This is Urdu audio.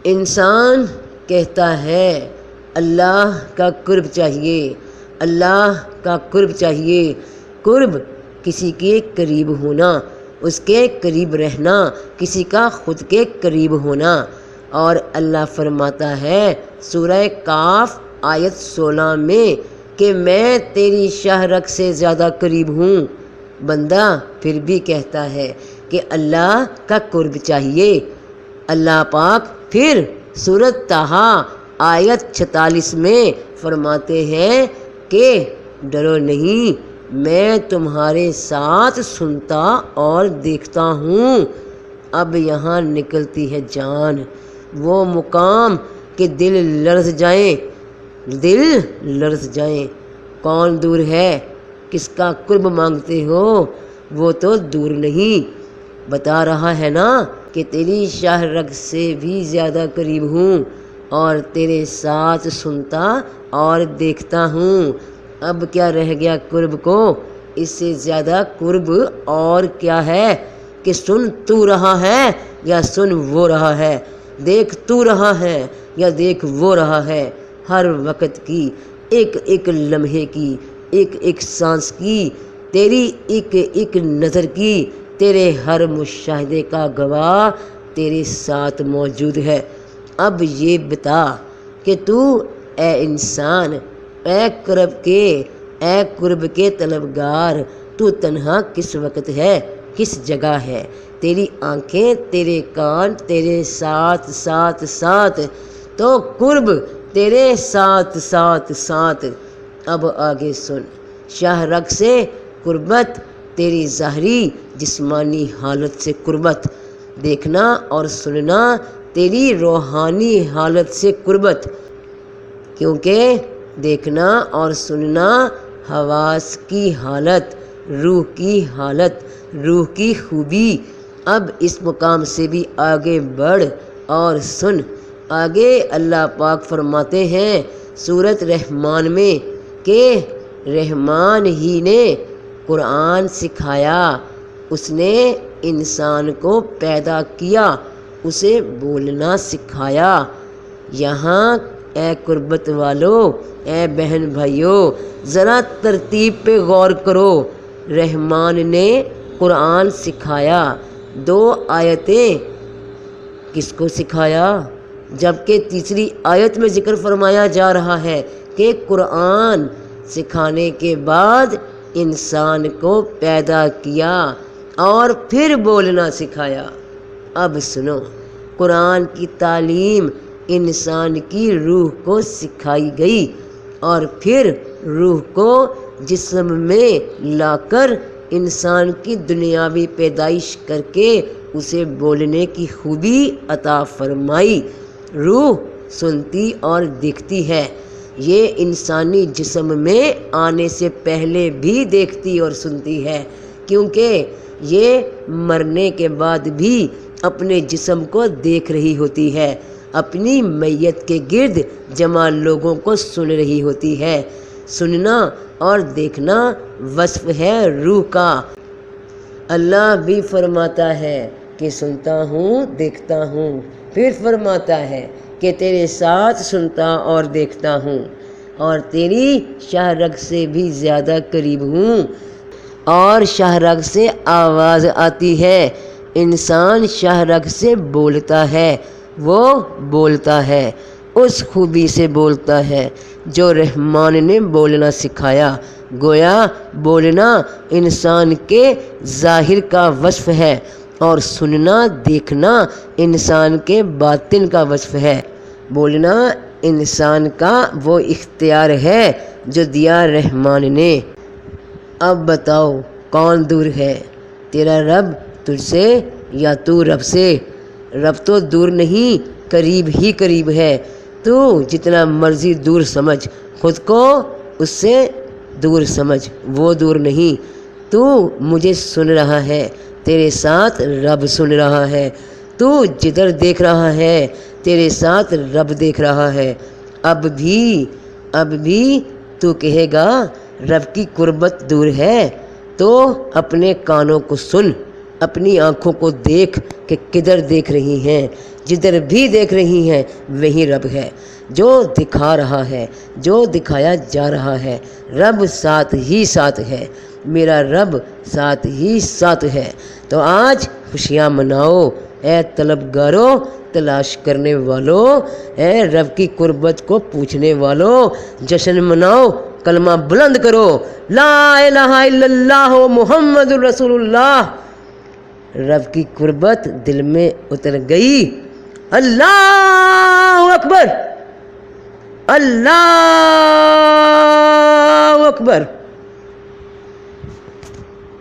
انسان کہتا ہے اللہ کا قرب چاہیے، اللہ کا قرب چاہیے۔ قرب کسی کے قریب ہونا، اس کے قریب رہنا، کسی کا خود کے قریب ہونا۔ اور اللہ فرماتا ہے سورہ کاف آیت 16 میں کہ میں تیری شاہ رگ سے زیادہ قریب ہوں۔ بندہ پھر بھی کہتا ہے کہ اللہ کا قرب چاہیے۔ اللہ پاک پھر سورۃ طٰہٰ آیت 46 میں فرماتے ہیں کہ ڈرو نہیں، میں تمہارے ساتھ سنتا اور دیکھتا ہوں۔ اب یہاں نکلتی ہے جان، وہ مقام کہ دل لرز جائیں، دل لرز جائیں۔ کون دور ہے؟ کس کا قرب مانگتے ہو؟ وہ تو دور نہیں، بتا رہا ہے نا کہ تیری شاہ رگ سے بھی زیادہ قریب ہوں اور تیرے ساتھ سنتا اور دیکھتا ہوں۔ اب کیا رہ گیا قرب کو؟ اس سے زیادہ قرب اور کیا ہے کہ سن تو رہا ہے یا سن وہ رہا ہے، دیکھ تو رہا ہے یا دیکھ وہ رہا ہے۔ ہر وقت کی ایک ایک لمحے کی، ایک ایک سانس کی، تیری ایک ایک نظر کی، تیرے ہر مشاہدے کا گواہ تیرے ساتھ موجود ہے۔ اب یہ بتا کہ تو اے انسان، اے قرب کے طلبگار، تو تنہا کس وقت ہے، کس جگہ ہے؟ تیری آنکھیں، تیرے کان تیرے ساتھ ساتھ ساتھ، تو قرب تیرے ساتھ ساتھ ساتھ۔ اب آگے سن، شاہ رگ سے قربت، تیری ظاہری جسمانی حالت سے قربت، دیکھنا اور سننا تیری روحانی حالت سے قربت، کیونکہ دیکھنا اور سننا حواس کی حالت، روح کی حالت، روح کی خوبی۔ اب اس مقام سے بھی آگے بڑھ اور سن۔ آگے اللہ پاک فرماتے ہیں سورۃ رحمان میں کہ رحمان ہی نے قرآن سکھایا، اس نے انسان کو پیدا کیا، اسے بولنا سکھایا۔ یہاں اے قربت والو، اے بہن بھائیو، ذرا ترتیب پہ غور کرو۔ رحمان نے قرآن سکھایا، 2 آیتیں کس کو سکھایا؟ جبکہ تیسری آیت میں ذکر فرمایا جا رہا ہے کہ قرآن سکھانے کے بعد انسان کو پیدا کیا اور پھر بولنا سکھایا۔ اب سنو، قرآن کی تعلیم انسان کی روح کو سکھائی گئی اور پھر روح کو جسم میں لا کر انسان کی دنیاوی پیدائش کر کے اسے بولنے کی خوبی عطا فرمائی۔ روح سنتی اور دیکھتی ہے، یہ انسانی جسم میں آنے سے پہلے بھی دیکھتی اور سنتی ہے، کیونکہ یہ مرنے کے بعد بھی اپنے جسم کو دیکھ رہی ہوتی ہے، اپنی میت کے گرد جمع لوگوں کو سن رہی ہوتی ہے۔ سننا اور دیکھنا وصف ہے روح کا۔ اللہ بھی فرماتا ہے کہ سنتا ہوں، دیکھتا ہوں، پھر فرماتا ہے کہ تیرے ساتھ سنتا اور دیکھتا ہوں اور تیری شاہ رگ سے بھی زیادہ قریب ہوں۔ اور شاہ رگ سے آواز آتی ہے، انسان شاہ رگ سے بولتا ہے، وہ بولتا ہے، اس خوبی سے بولتا ہے جو رحمان نے بولنا سکھایا۔ گویا بولنا انسان کے ظاہر کا وصف ہے اور سننا دیکھنا انسان کے باطن کا وصف ہے۔ بولنا انسان کا وہ اختیار ہے جو دیا رحمان نے۔ اب بتاؤ کون دور ہے، تیرا رب تجھ سے یا تو رب سے؟ رب تو دور نہیں، قریب ہی قریب ہے۔ تو جتنا مرضی دور سمجھ خود کو، اس سے دور سمجھ، وہ دور نہیں۔ تو مجھے سن رہا ہے، تیرے ساتھ رب سن رہا ہے۔ تو جدھر دیکھ رہا ہے، تیرے ساتھ رب دیکھ رہا ہے۔ اب بھی تو کہے گا رب کی قربت دور ہے، تو اپنے کانوں کو سن، اپنی آنکھوں کو دیکھ کہ کدھر دیکھ رہی ہیں، جدھر بھی دیکھ رہی ہیں وہی رب ہے جو دکھا رہا ہے، جو دکھایا جا رہا ہے۔ رب ساتھ ہی ساتھ ہے، میرا رب ساتھ ہی ساتھ ہے۔ تو آج خوشیاں مناؤ اے طلبگاروں، تلاش کرنے والوں، اے رب کی قربت کو پوچھنے والوں، جشن مناؤ، کلمہ بلند کرو، لا الہ الا اللہ محمد الرسول اللہ۔ رب کی قربت دل میں اتر گئی۔ اللہ اکبر، اللہ اکبر۔